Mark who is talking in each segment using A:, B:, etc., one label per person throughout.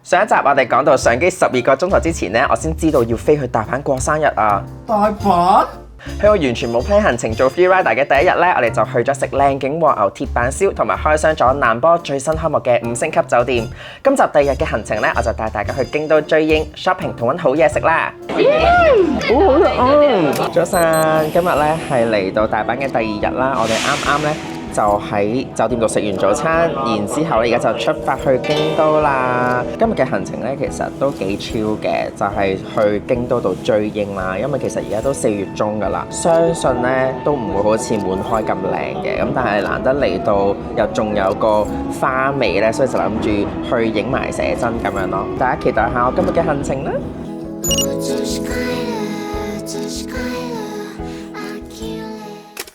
A: 上一集我哋講到上機12個鐘頭之前呢，我先知道要飛去大阪過生日啊！
B: 大阪？
A: 喺我完全冇 plan 行程做 free rider 嘅第一日呢，我哋就去咗食靚景和牛鐵板燒，同埋開箱咗難波最新開幕嘅5星級酒店。今集第二日嘅行程呢，我就帶大家去京都追櫻 shopping 同揾好嘢食啦！好食啊！早晨，今日呢係嚟到大阪嘅第二日啦，我哋啱啱呢就喺酒店度食完早餐，然之後咧而家就出發去京都啦。今日嘅行程咧其實都幾超嘅，就係去京都度追櫻啦。因為其實而家都4月中㗎啦，相信咧都唔會好似滿開咁靚嘅。咁但係難得嚟到又仲有個花味咧，所以就諗住去影埋寫真咁樣咯。大家期待下我今日嘅行程啦！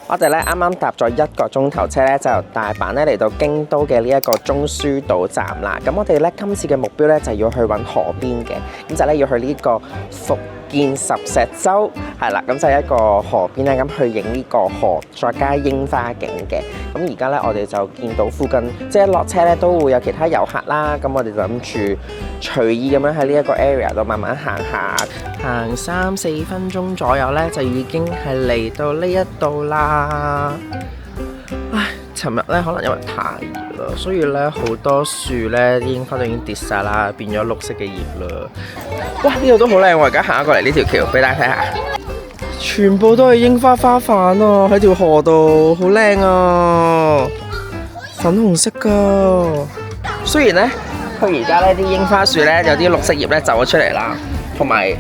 A: 我哋咧啱啱搭咗1個鐘頭車咧，就由大阪咧嚟到京都嘅呢一個中樞島站啦。咁我哋咧今次嘅目標咧就要去揾河邊嘅，咁就咧要去呢個福建十石洲，係啦，咁就係一個河邊咧，咁去影呢個河，再加櫻花景嘅。咁而家咧我哋就見到附近即係落車咧都會有其他遊客啦，咁我哋就諗住隨意咁樣喺呢一個 area 度慢慢行下，行3-4分鐘左右咧就已經係嚟到呢一度啦。唉，尋日咧可能因為太熱啦，所以咧好多樹咧啲櫻花都已經跌晒啦，變咗綠色嘅葉啦。哇！呢度都好靚喎，而家行過嚟呢條橋俾大家睇下，全部都係櫻花花瓣啊！喺條河度好靚啊，粉紅色噶。雖然咧佢而家咧啲櫻花樹咧有啲綠色葉咧走咗出嚟啦，同埋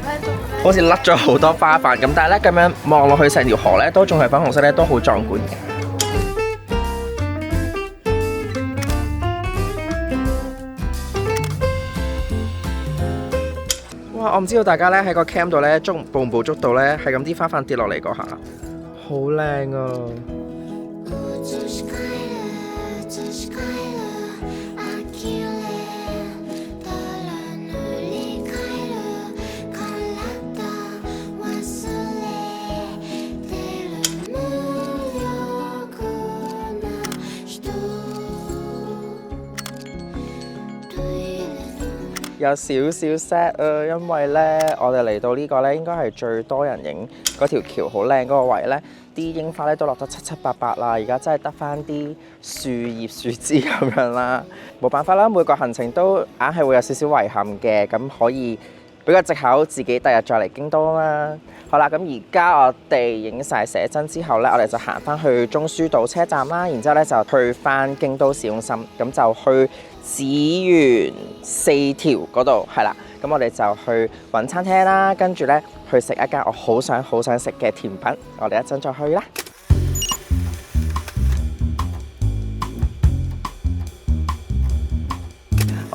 A: 好似甩咗好多花瓣咁，但係咧咁樣望落去成條河咧都仲係粉紅色咧，都好壯觀嘅。哇！我唔知道大家咧喺個 cam 度咧捕唔捕捉到咧，係咁啲花瓣跌落嚟嗰下，好靚啊！有少少 sad 啊，因為咧我哋嚟到呢個咧應該係最多人影嗰條橋好靚嗰個位咧，啲櫻花咧都落得七七八八啦，而家真係得翻啲樹葉樹枝咁樣啦，冇辦法啦，每個行程都硬係會有少少遺憾嘅，咁可以俾個藉口自己第日再嚟京都啊嘛。好啦，咁而家我哋影晒寫真之後咧，我哋就行翻去中樞島車站啦，然之後咧就去翻京都市中心，咁就去紫園4條嗰度，係啦，咁我哋就去揾餐廳啦，跟住咧去食一間我好想食嘅甜品，我哋一陣再去啦。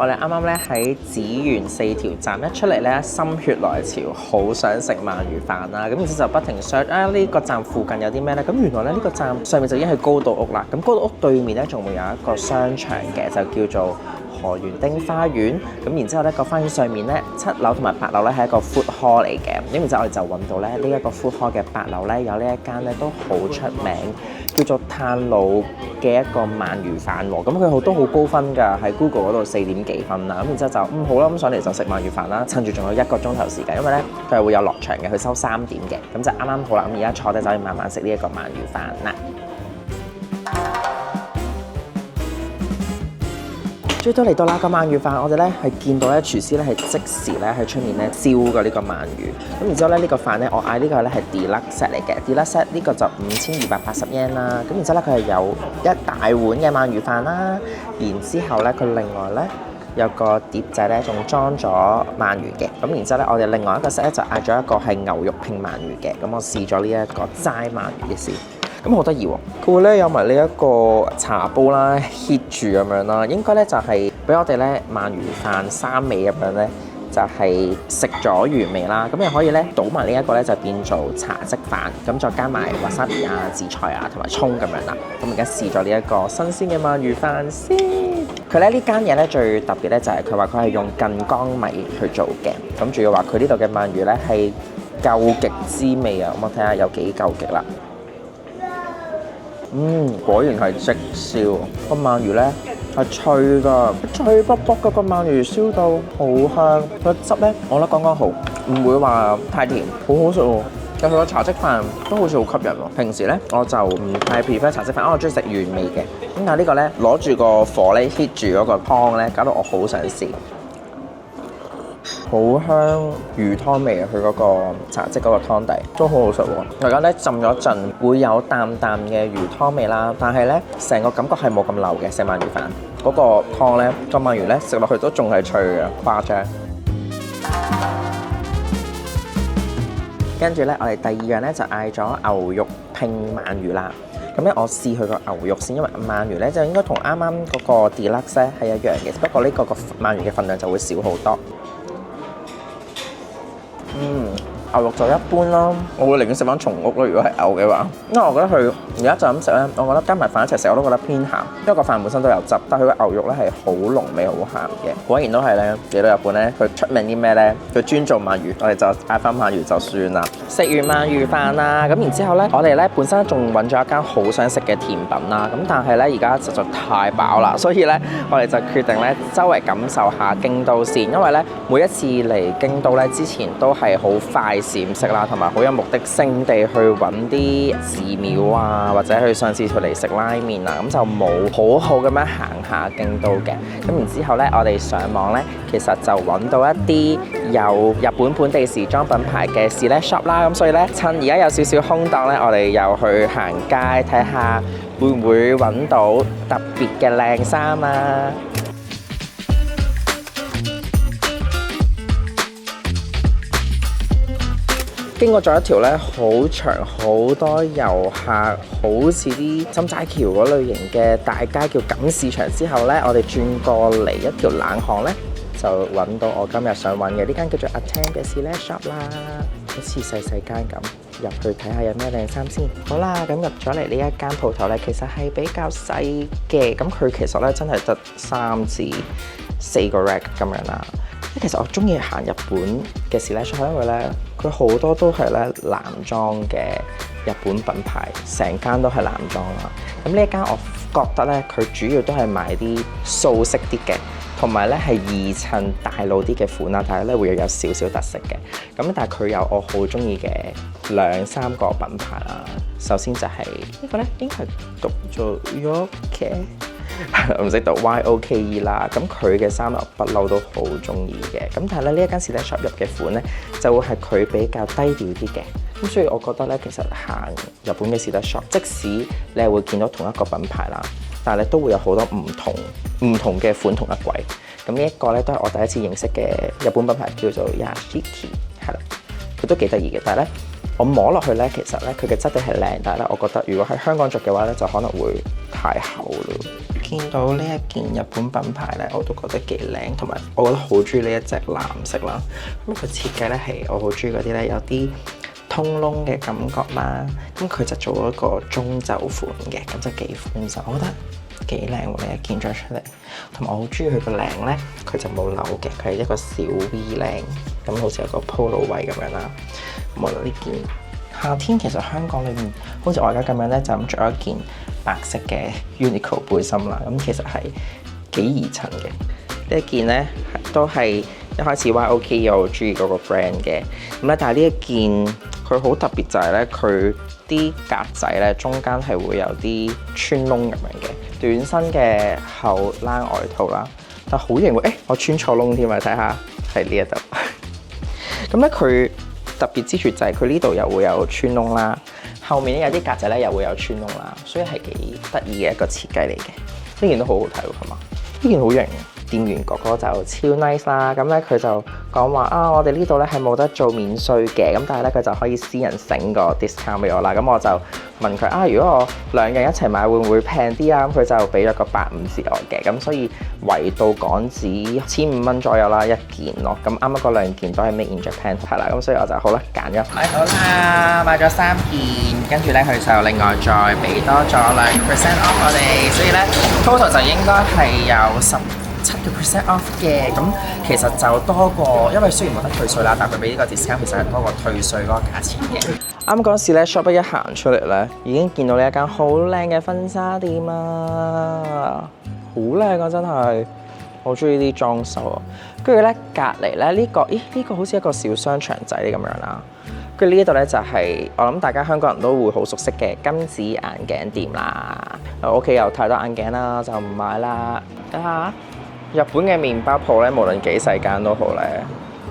A: 我哋啱啱咧喺紫園4條站一出嚟咧，心血來潮，好想食鰻魚飯啦！咁然之後就不停 search 啊，呢個站附近有啲咩咧？咁原來咧呢個站上面就已經係高島屋啦。咁高島屋對面咧仲會有一個商場嘅，就叫做河原町花園。咁然之後咧個花園上面咧7樓同埋8樓咧係一個 food hall 嚟嘅。咁然之後我哋就揾到咧呢一個 food hall 嘅8樓咧有呢一間咧都好出名，叫做炭佬嘅一個鰻魚飯喎。咁佢都好高分㗎，喺 Google 嗰度4點幾分啦。咁然之後就好啦，咁上嚟就食鰻魚飯啦。趁住仲有1個鐘頭時間，因為咧佢係會有落場嘅，佢收3點嘅，咁就啱啱好啦。咁而家坐低就可以慢慢食呢一個鰻魚飯啦。最多嚟到啦個鰻魚飯，我哋咧係見到咧廚師咧係即時咧喺出面咧燒嘅呢個鰻魚。咁然之後咧呢個飯咧，我嗌呢個咧係 deluxe set 嚟嘅 ，deluxe set 呢個就5280 yen 啦。咁然之後咧佢係有一大碗嘅鰻魚飯啦，然之後咧佢另外咧有個碟仔咧仲裝咗鰻魚嘅。咁然之後咧我哋另外一個 set 咧就嗌咗一個係牛肉拼鰻魚嘅。咁我試咗呢一個齋鰻魚嘅先。咁好得意喎！佢會咧有埋呢一個茶煲啦 heat 住咁樣啦，應該咧就係俾我哋咧鰻魚飯3味咁樣咧，就係食咗原味啦。咁又可以咧倒埋呢一個咧就變做茶漬飯，咁再加埋 wasabi 啊、紫菜啊同埋葱咁樣啦。咁而家試咗呢一個新鮮嘅鰻魚飯先。佢咧呢間嘢咧最特別咧就係佢話佢係用近江米去做嘅，咁仲要話佢呢度嘅鰻魚咧係究極滋味啊！咁我睇下有幾究極啦。果然係即燒。個鰻魚咧係脆㗎，脆卜卜嗰個鰻魚燒到好香，個汁咧我覺得剛剛好，唔會話太甜，好好食喎。有佢個茶漬飯都好似好吸引喎。平時咧我就唔太 prefer 茶漬飯，我中意食原味嘅。咁但係呢個咧攞住個火咧 heat 住嗰個湯咧，搞到我好想試。好香魚湯味啊！佢嗰個茶漬嗰個湯底都好好食喎。而家咧浸咗一陣，會有淡淡嘅魚湯味啦，但係咧成個感覺係冇咁流嘅。食鰻魚飯嗰個湯咧，個鰻魚咧食落去都仲係脆嘅，誇張。跟住咧，我哋第二樣咧就嗌咗牛肉拼鰻魚啦。咁咧，我試佢個牛肉先，因為鰻魚咧就應該同啱啱嗰個 deluxe 咧係一樣嘅，不過呢個鰻魚嘅份量就會少好多。牛肉就一般咯，我會寧願食翻松屋咯。如果係牛嘅話，因為我覺得佢而家就咁食咧，我覺得加埋飯一齊食我都覺得偏鹹，因為個飯本身都有汁，但係佢個牛肉咧係好濃味、好鹹嘅。果然都係咧，嚟到日本咧，佢出名啲咩咧？佢專做鰻魚，我哋就嗌翻鰻魚就算啦。食完鰻魚飯啦，咁然之後咧，我哋咧本身仲揾咗一間好想食嘅甜品啦，咁但係咧而家實在太飽啦，所以咧我哋就決定咧周圍感受下京都先，因為咧每一次嚟京都咧之前都係好快閃式啦，同埋好有目的性地去揾啲寺廟啊，或者去上次嚟食拉麵啊，咁就冇好好咁樣行下京都嘅。咁然之後咧，我哋上網咧，其實就揾到一啲有日本本地時裝品牌嘅試 shop 啦。咁所以咧，趁而家有少少空檔咧，我哋又去行街睇下，會唔會揾到特別嘅靚衫啊？經過咗一條咧好長、好多遊客，好似啲心齋橋嗰類型嘅大街叫錦市場之後咧，我哋轉過嚟一條冷巷咧，就揾到我今日想揾嘅呢間叫做 Atem 嘅 Select Shop 啦，好似細細間咁，入去睇下有咩靚衫先。好啦，咁入咗嚟呢一間鋪頭咧，其實係比較細嘅，咁佢其實咧真係得3至4個 rack 咁樣啦。其實我中意行日本嘅 Select Shop，因為咧佢好多都係咧男裝嘅日本品牌，成間都係男裝啦。咁呢一間我覺得咧，佢主要都係賣啲素色啲嘅，同埋咧係易襯大路啲嘅款啦，但係咧會有少少特色嘅。咁但係佢有我好中意嘅2、3個品牌啦。首先就係呢個咧，應該係讀做 Yoke。唔識讀 YOKE 啦，咁佢嘅衫我不嬲都好中意嘅，咁但係咧呢一間 Select Shop 入嘅款咧就會係佢比較低調啲嘅，咁所以我覺得咧其實行日本嘅 Select Shop，即使你係會見到同一個品牌啦，但係咧都會有好多唔同嘅款同一櫃，咁呢一個咧都係我第一次認識嘅日本品牌，叫做 Yashiki， 係啦，佢都幾得意嘅，但係咧我摸落去咧，其實咧佢嘅質地係靚，但係咧我覺得如果喺香港着嘅話咧，就可能會太厚咯。見到呢一件日本品牌咧，我都覺得幾靚，同埋我覺得好中意呢一隻藍色啦。咁佢設計咧係我好中意嗰啲咧，有啲通窿嘅感覺啦。咁佢就做咗一個中袖款嘅，咁就幾寬身，我覺得幾靚喎呢一件着出嚟。同埋我好中意佢個領咧，佢就冇紐嘅，佢係一個小 V 領，咁好似有個 polo 位咁樣啦。咁我覺得呢件夏天其實香港裏面好似我而家咁樣咧，就咁着一件白色嘅 Uniqlo 背心啦，咁其實係幾易襯嘅。呢一件咧都係一開始 YOKE 我好中意嗰個 brand 嘅，咁咧但係呢一件佢好特別就係咧佢啲格仔咧中間係會有啲穿窿咁樣嘅，短身嘅厚冷外套啦，但好型喎！我穿錯窿添啊，睇下喺呢一度。咁咧佢特別之處就係佢呢度又會有穿窿啦，後面咧有啲格仔咧又會有穿窿啦，所以係幾得意嘅一個設計嚟嘅。呢件都好好睇喎，係嘛？呢件好型。店員哥哥就超 nice 啦，咁咧佢就講話啊，我哋呢度咧係冇得做免稅嘅，咁但係咧佢就可以私人整個 discount 俾我啦。咁我就問佢啊，如果我2人一齊買會唔會平啲啊？咁佢就俾咗個85折我嘅，咁所以圍到港紙1500蚊左右啦一件咯。咁啱啱嗰2件都係 made in Japan 係啦，咁所以我就好啦揀咗。好啦，買咗3件，跟住咧佢就另外再俾多咗2% off 我哋，所以咧 total 就應該係有7% off 嘅，咁其實就多過，因為雖然冇得退稅啦，但係佢俾呢個 discount 其實係多過退稅嗰個價錢嘅。啱嗰時咧 shop 一行出嚟咧，已經見到呢一間好靚嘅婚紗店啊，好靚啊，真係好中意啲裝修啊。跟住咧隔離咧呢個，呢個好似一個小商場仔咁樣啦。跟住呢一度咧就係、我諗大家香港人都會好熟悉嘅金子眼鏡店啦。我屋企有太多眼鏡啦，就唔買啦。睇下日本嘅麵包鋪咧，無論幾細間都好咧，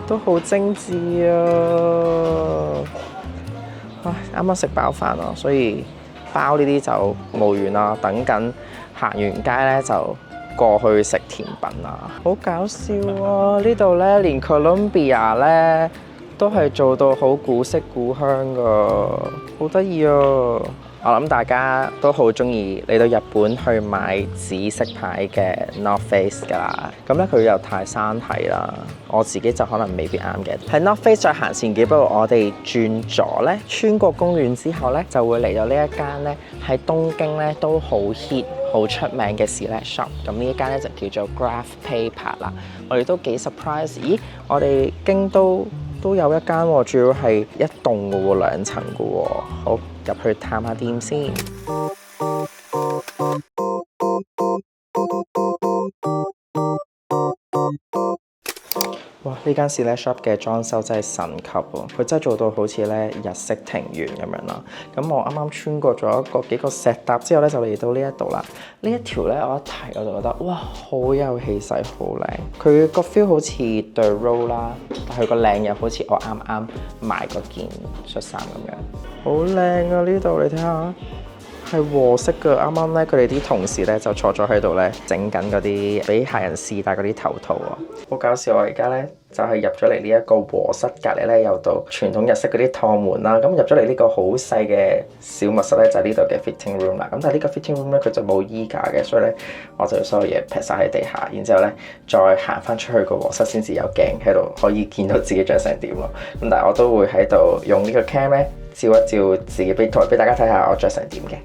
A: 都好精緻啊！唉，啱啱食飽飯啊，所以包呢啲就冇緣啦。等緊行完街咧就過去食甜品啦。好搞笑啊！呢度咧連 Columbia 咧〜都係做到好古色古香噶，好得意啊！我諗大家都好中意嚟到日本去買紫色牌嘅 North Face 噶啦。咁咧佢又太山體啦，我自己就可能未必啱嘅。喺 North Face 再行前幾步，我哋轉左咧，穿過公園之後咧，就會嚟到呢一間咧喺東京咧都好 hit、好出名嘅 select shop。咁呢一間咧就叫做 Graph Paper 啦。我哋都幾 surprise， 咦？我哋京都有一間喎，主要係一棟嘅喎，2層嘅喎。好，入去探下店先。哇！呢間 select shop 嘅裝修真係神級喎，佢真係做到好似咧日式庭園咁樣啦。咁我啱啱穿過咗幾個石搭之後咧，就嚟到呢一度啦。呢一條咧，我一睇我就覺得哇，好有氣勢，好靚。佢個 feel 好似 The Row 啦，但係佢個靚又好似我啱啱買嗰件恤衫咁樣，好靚啊！呢度你睇下。係和式嘅，啱啱咧佢哋啲同事咧就坐咗喺度咧整緊嗰啲俾客人試戴嗰啲頭套啊，好搞笑！我而家咧就係入咗嚟呢一個和室，隔離咧有道傳統日式嗰啲趟門啦。咁入咗嚟呢個好細嘅小密室咧就係呢度嘅 fitting room 啦。咁但係呢個 fitting room 咧佢就冇衣架嘅，所以咧我就要所有嘢劈晒喺地下，然之後咧再行翻出去個和室先至有鏡喺度可以見到自己着成點咯。咁但係我都會喺度用呢個 cam 咧。照一照自己俾大家睇下我着成點嘅。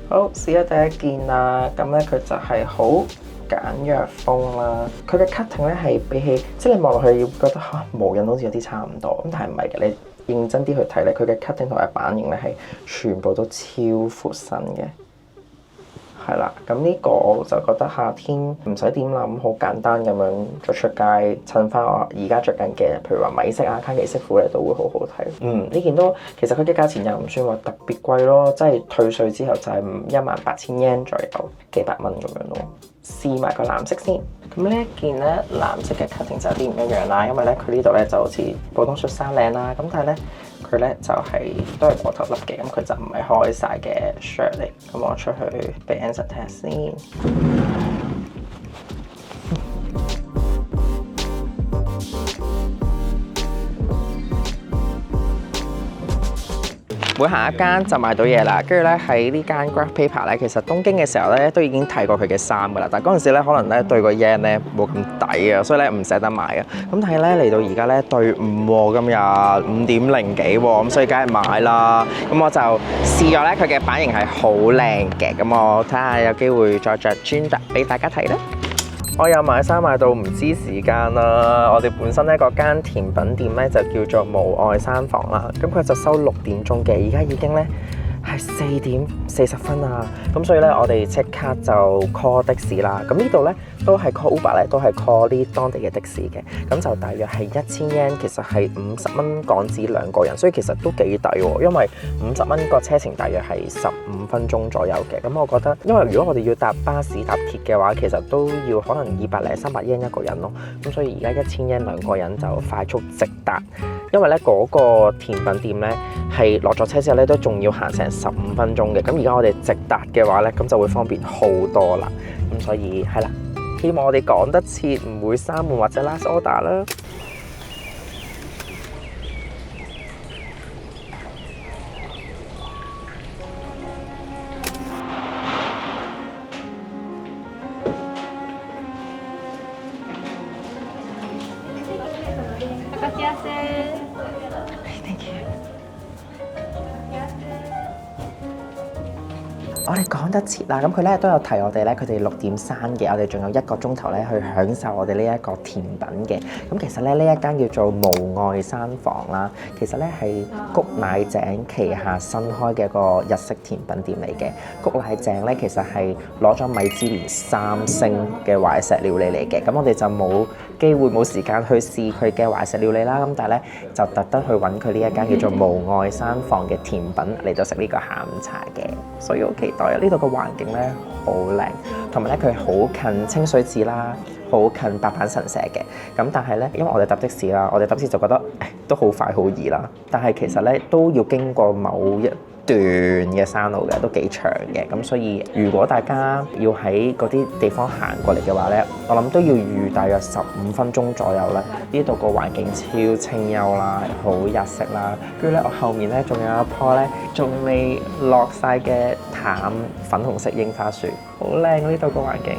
A: 好，試下第一件啦。咁咧佢就係好簡約風啦。佢嘅 cutting 咧係比起即係你望落去要覺得無印好似有啲差唔多，咁但係唔係嘅。你認真啲去睇咧，佢嘅 cutting 同埋版型咧係全部都超闊身嘅。係啦，咁呢個我就覺得夏天唔使點諗，好簡單咁樣着出街，襯翻我而家着緊嘅，譬如話米色啊、卡其色褲咧，都會好好睇。呢件都其實佢嘅價錢又唔算話特別貴咯，即係退稅之後就係18,000 yen 左右，幾百蚊咁樣咯。試埋個藍色先，咁呢一件咧藍色嘅 cutting 就有啲唔一樣啦，因為咧佢呢度咧就好似普通恤衫領啦，咁但係咧佢咧就係都係過頭笠嘅，咁佢就唔係開晒嘅 shirt 嚟。咁我出去俾 Anson 睇下先。每行一間就買到嘢啦，跟住咧喺呢間 Graph Paper 咧，其實東京嘅時候咧都已經睇過佢嘅衫噶啦，但係嗰陣時咧可能咧對個 yen 咧冇咁抵啊，所以咧唔捨得買啊。咁但係咧嚟到而家咧對5喎，今日5.0幾喎，咁所以梗係買啦。咁我就試咗咧佢嘅版型係好靚嘅，咁我睇下有機會再着專集俾大家睇啦。我又買衫買到唔知時間啦！我哋本身咧嗰間甜品店咧就叫做無愛山房啦，咁佢就收6點鐘嘅，而家已經咧係4點40分啊！咁所以咧我哋即刻就 call 的士啦。咁呢度咧都係 call Uber 咧，都係 call 啲當地嘅的士嘅。咁就大約係1000 yen，其實係50蚊港紙2個人，所以其實都幾抵喎。因為50蚊個車程大約係15分鐘左右嘅。咁我覺得，因為如果我哋要搭巴士搭鐵嘅話，其實都要可能200零300 yen 一個人咯。咁所以而家1000 yen 2個人就快速直達。因為咧嗰個甜品店咧係落咗車之後咧都仲要行成15分鐘嘅。咁而家我哋直達嘅話咧，咁就會方便好多啦。咁所以係啦。希望我哋趕得切，唔會閂門或者 last order 啦。我哋講得切啦，咁佢咧都有提我哋咧，佢哋6點閂嘅，我哋仲有1個鐘頭咧去享受我哋呢一個甜品嘅。咁其實咧呢一間叫做無愛山房啦，其實咧係谷乃井旗下新開嘅一個日式甜品店嚟嘅。谷乃井咧其實係攞咗米芝蓮3星嘅懷石料理嚟嘅，咁我哋就冇機會冇時間去試佢嘅懷石料理啦。咁但係咧就特登去揾佢呢一間叫做無愛山房嘅甜品嚟到食呢個下午茶嘅，所以好期待啊！呢度嘅環境咧好靚，同埋咧佢好近清水寺啦，好近白板神社嘅。咁但係咧，因為我哋搭的士啦，我哋搭的士就覺得都好快好易啦，但係其實咧都要經過某一段嘅山路嘅，都幾長嘅。咁所以如果大家要喺嗰啲地方行過嚟嘅話咧，我諗都要預大約15分鐘左右啦。呢度個環境超清幽啦，好日式啦。跟住咧，我後面咧仲有一棵咧仲未落晒嘅淡粉紅色櫻花樹，好靚呢度個環境。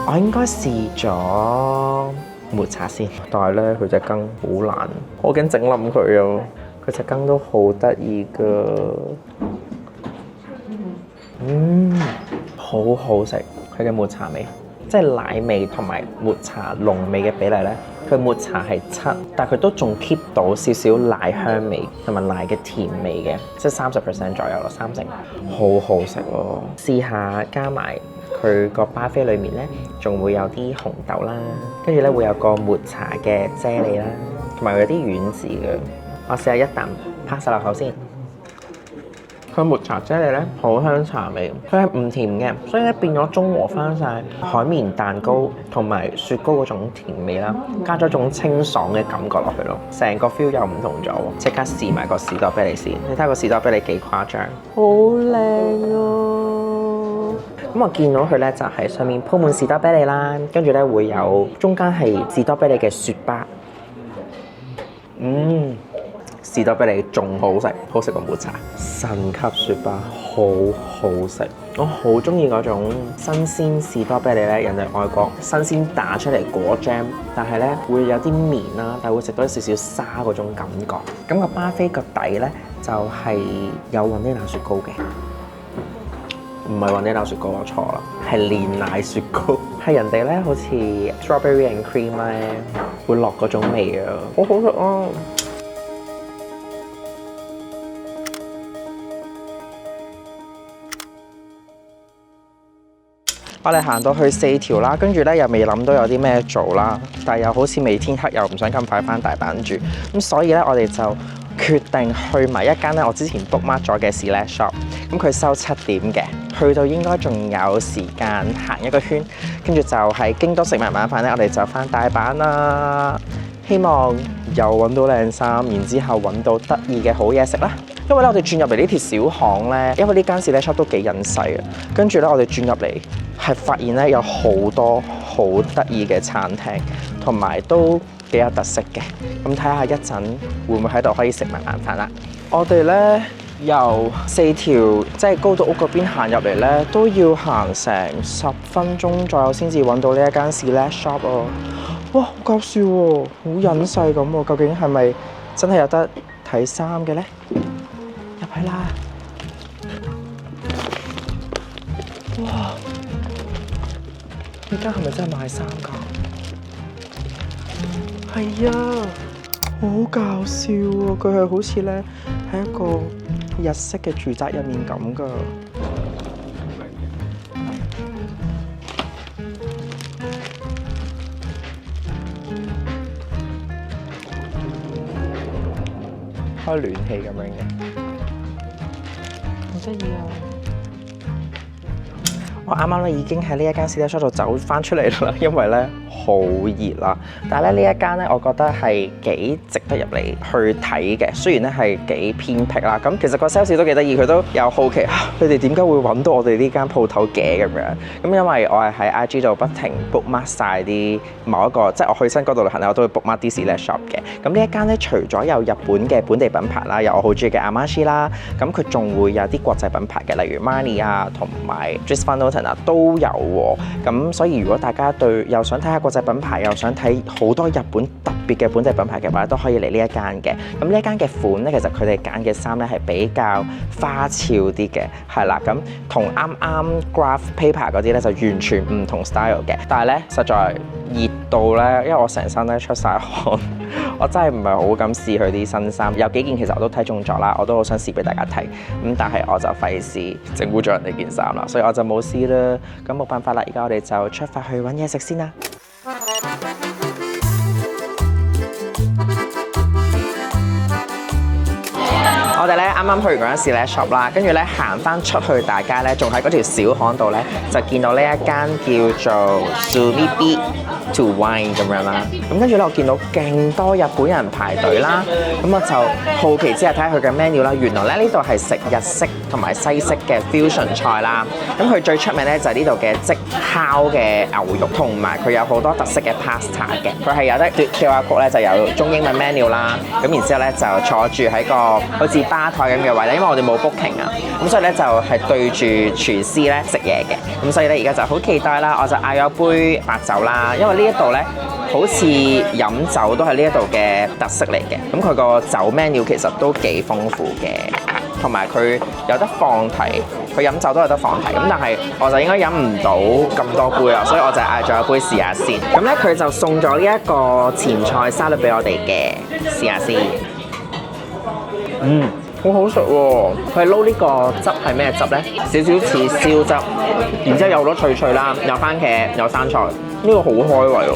A: 我應該試咗抹茶先，但係咧佢隻羹好難，我驚整冧佢啊！佢隻羹都好得意噶，好好食。佢嘅抹茶味，即係奶味同埋抹茶濃味嘅比例咧，佢抹茶係7，但係佢都仲 keep 到少少奶香味同埋奶嘅甜味嘅，即係30% 左右咯，3成，好好食咯！試下加埋。佢個巴菲裏面咧，仲會有啲紅豆啦，跟住咧會有個抹茶嘅啫喱啦，同埋有啲丸子嘅。我試下一啖拍晒落口先。佢抹茶啫喱咧，好香茶味，佢係唔甜嘅，所以咧變咗中和翻晒海綿蛋糕同埋雪糕嗰種甜味啦，加咗種清爽嘅感覺落去咯，成個 feel 又唔同咗喎。即刻試埋個士多啤梨先，你睇下個士多啤梨幾誇張，好靚啊！咁我見到佢咧就係上面鋪滿士多啤梨啦，跟住咧會有中間係士多啤梨嘅雪巴，士多啤梨仲好食，好食過抹茶。神級雪巴好好食，我好中意嗰種新鮮士多啤梨咧，人哋外國新鮮打出嚟果醬，但係咧會有啲綿啦，但係會食到少少沙嗰種感覺。咁個巴菲個底咧就係有雲呢拿雪糕嘅。唔係雲呢拿雪糕，我錯啦，係煉奶雪糕，係人哋咧好似 strawberry and cream 咧會落嗰種味啊，好好食啊！我哋行到去4條啦，跟住咧又未諗到有啲咩做啦，但係又好似未天黑，又唔想咁快翻大阪住，咁所以咧我哋就決定去埋一間咧我之前 book mark 咗嘅 Select Shop， 咁佢收7點嘅。去到應該仲有時間行一個圈，跟住就喺京都食埋晚飯咧，我哋就翻大阪啦。希望又揾到靚衫，然之後揾到得意嘅好嘢食啦。因為咧，我哋轉入嚟呢條小巷咧，因為呢間Select Shop都幾隱世啊。跟住咧，我哋轉入嚟係發現咧有好多好得意嘅餐廳，同埋都幾有特色嘅。咁睇下一陣會唔會喺度可以食埋晚飯啦。我哋咧由4條即係高島屋嗰邊行入嚟咧，都要行成10分鐘左右先至揾到呢一間Select Shop啊！哇，好搞笑喎，好隱世咁喎，究竟係咪真係有得睇衫嘅咧？入去啦！哇，呢間係咪真係賣衫㗎？係啊，好搞笑喎！佢係好似咧喺一個日式嘅住宅入面咁㗎。開暖氣咁樣嘅，好得意啊！我啱啱咧已經喺呢一間Select Shop度走翻出嚟啦，因為咧好熱啦。但係咧呢一間咧，我覺得係幾值得入嚟去睇嘅。雖然咧係幾偏僻啦，咁其實個 sales 都幾得意，佢都有好奇佢哋點解會揾到我哋呢間鋪頭嘅咁樣。咁因為我係喺 IG 度不停 bookmark 晒啲某一個，即係我去新嗰度旅行咧，我都會 bookmark 啲Select Shop嘅。咁呢一間咧，除咗有日本嘅本地品牌啦，有我好中意嘅 Amashi 啦，咁佢仲會有啲國際品牌嘅，例如 Marni 啊，同埋 Dries Van Noten 啊都有喎。咁所以如果大家對又想睇下國際品牌，又想睇好多日本特別嘅本地品牌嘅話，都可以嚟呢一間嘅。咁呢一間嘅款咧，其實佢哋揀嘅衫咧係比較花俏啲嘅，係啦。咁同啱 graph paper 嗰啲咧就完全唔同 style 嘅。但係咧實在熱到咧，因為我成身咧出晒汗，我真係唔係好敢試佢啲新衫。有幾件其實我都睇中咗啦，我都好想試俾大家睇。咁但係我就費事整污咗人哋件衫啦，所以我就冇試啦。咁冇辦法啦，而家我哋就出發去揾嘢食先啦。我哋咧啱啱去完嗰陣時咧 shop 啦，跟住咧行翻出去大街咧，仲喺嗰條小巷度咧，就見到呢一間叫做 Sumibi to Wine 咁樣啦。咁跟住咧，我見到勁多日本人排隊啦，咁我就好奇之下睇下佢嘅 menu 啦。原來咧呢度係食日式同埋西式嘅 fusion 菜啦。咁佢最出名咧就係呢度嘅即烤嘅牛肉，同埋佢有好多特色嘅 pasta 嘅。佢係有得嘟 QR code 咧，就有中英文 menu 啦。咁然之後咧就坐住喺個好似吧台咁嘅位咧，因為我哋冇 booking 啊，咁所以咧就係對住廚師咧食嘢嘅，咁所以咧而家就好期待啦，我就嗌咗杯白酒啦，因為呢一度咧好似飲酒都係呢一度嘅特色嚟嘅，咁佢個酒 menu 其實都幾豐富嘅，同埋佢有得放題，佢飲酒都有得放題，咁但係我就應該飲唔到咁多杯啦，所以我就嗌咗一杯試下先，咁咧佢就送咗呢一個前菜沙律俾我哋嘅，試下先，好好食喎！佢撈呢個汁係咩汁呢？少少似燒汁，然之後有好多脆脆啦，有番茄，有生菜，呢個好開胃喎！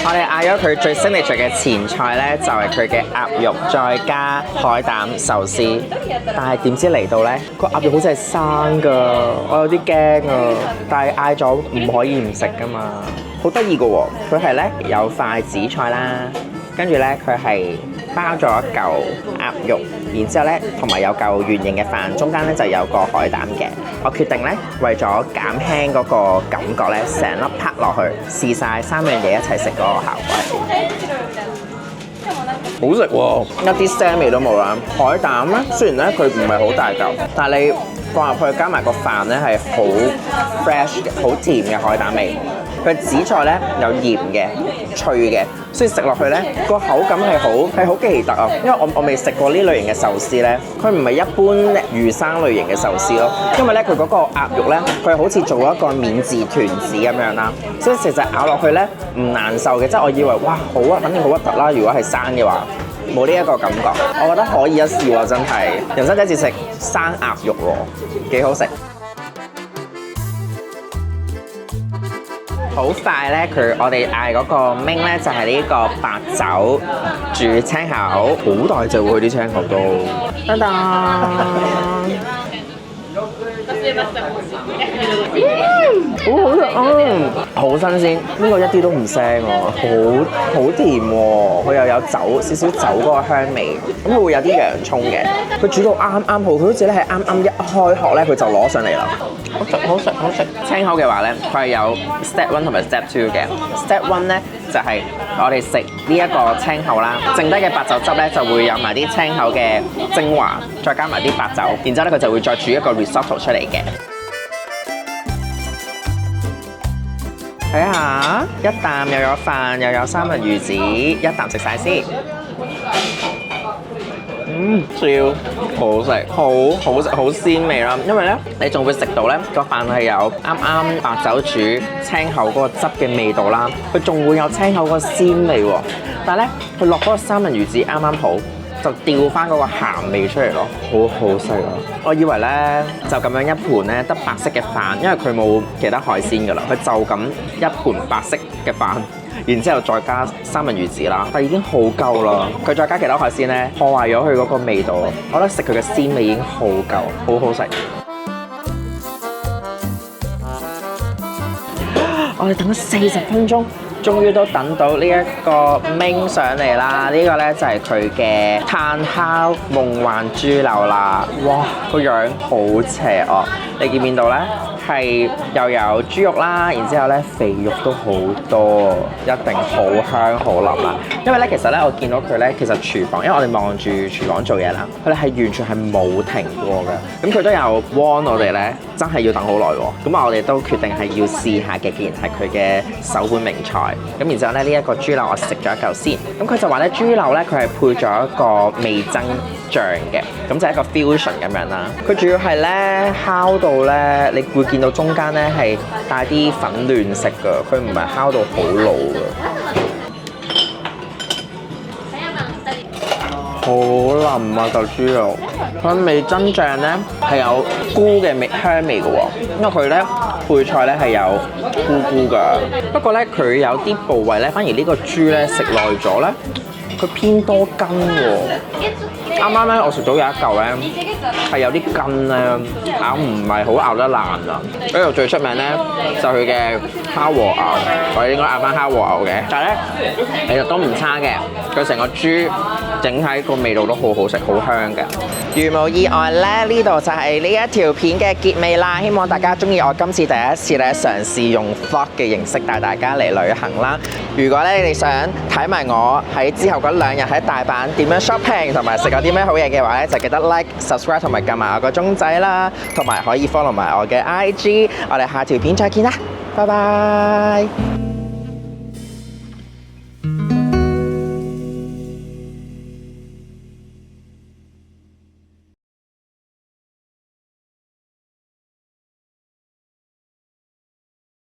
A: 我哋嗌咗佢最 signature 嘅前菜呢，就係佢嘅鴨肉再加海膽壽司，但係點知嚟到呢，個鴨肉好似係生㗎，我有啲驚啊！但係嗌咗唔可以唔食㗎嘛，好得意㗎喎！佢係呢，有塊紫菜啦，跟住呢，佢係包咗一嚿鴨肉，然之後咧，同埋有嚿圓形嘅飯，中間咧就有個海膽嘅。我決定咧，為咗減輕嗰個感覺咧，成粒拍落去，試晒3樣嘢一齊食嗰個效果。好食喎，一啲腥味都冇啦。海膽咧，雖然咧佢唔係好大嚿，但係你放入去加埋個飯咧係好 fresh 嘅，好甜嘅海膽味。佢紫菜咧有鹽嘅、脆嘅，所以食落去咧個口感係好奇特啊！因為我未食過呢類型嘅壽司咧，佢唔係一般魚生類型嘅壽司咯，因為咧佢嗰個鴨肉咧，佢好似做一個免治團子咁樣啦，所以其實咬落去咧唔難受嘅，即係我以為哇好啊，肯定好核突啦！如果係生嘅話，冇呢一個感覺，我覺得可以一試喎，真係人生第一次食生鴨肉喎，幾好食。好快咧，我哋嗌嗰個 main 咧就係呢個白酒煮青口，好大隻喎，佢啲青口都，噔噔，好好食好新鮮，呢個一啲都唔腥喎，好甜喎，佢又有酒少少酒嗰個香味，咁佢會有啲洋葱嘅，佢煮到啱啱好，佢好似咧係啱啱一開殼咧，佢就攞上嚟啦。好食！青口嘅話咧，佢係有 step 1同埋 step 2嘅。step 1咧就係我哋食呢一個青口啦，剩低嘅白酒汁咧就會有埋啲青口嘅精華，再加埋啲白酒，然之後咧佢就會再煮一個 risotto 出嚟嘅。睇下，一啖又有飯又有三文魚子，一啖食晒先。超好食，好食，好鮮味啦！因為咧，你仲會食到咧個飯係有啱啱白酒煮青口嗰個汁嘅味道啦，佢仲會有青口嗰個鮮味喎。但係咧，佢落嗰個三文魚子啱啱好，就調翻嗰個鹹味出嚟咯，好好食啊！我以為咧就咁樣一盤咧得白色嘅飯，因為佢冇其他海鮮㗎啦，佢就咁一盤白色嘅飯。然之後再加三文魚子啦，但已經好夠啦。佢再加其他海鮮咧，破壞咗佢嗰個味道。我覺得食佢嘅鮮味已經好夠，好好食。我哋等咗40分鐘，終於都等到呢一個 main 上嚟啦。呢個咧就係佢嘅炭烤夢幻豬柳啦。哇，個樣好邪惡，你見唔見到咧？係又有豬肉啦，然之後咧肥肉都好多，一定好香好腍啦。因為咧其實咧我見到佢咧，其實廚房，因為我哋望住廚房做嘢啦，佢哋係完全係冇停過嘅。咁佢都有 warn 我哋咧，真係要等好耐喎。咁我哋都決定係要試下嘅，既然係佢嘅首本名菜。咁然之後咧呢一個豬柳我食咗一嚿先。咁佢就話咧豬柳咧佢係配咗一個味噌醬嘅，咁就係一個 fusion 咁樣啦。佢主要係咧烤到咧，你會見到中間咧係帶啲粉嫩色㗎，佢唔係烤到好老㗎。好腍啊嚿豬肉，佢味噌醬咧係有菇嘅香味嘅喎，因為佢咧配菜咧係有菇㗎。不過咧佢有啲部位咧，反而呢個豬咧食耐咗咧，佢偏多筋喎。啱啱咧我食到有一嚿咧係有啲筋咧，咬唔係好咬得爛啊！呢度最出名咧就係佢嘅烤和牛，我應該嗌翻烤和牛嘅，但係咧其實都唔差嘅，佢成個豬整體個味道都好好食，好香嘅。如無意外咧，呢度就係呢一條片嘅結尾啦。希望大家中意我今次第一次咧嘗試用 vlog 嘅形式帶大家嚟旅行啦。如果咧你想睇埋我喺之後嗰2日喺大阪點樣 shopping 同埋食有啲咩好嘢嘅話咧，就記得 like、subscribe 同埋撳埋我個鐘仔啦，同埋可以 follow 埋我嘅 IG。我哋下條片再見啦，拜拜。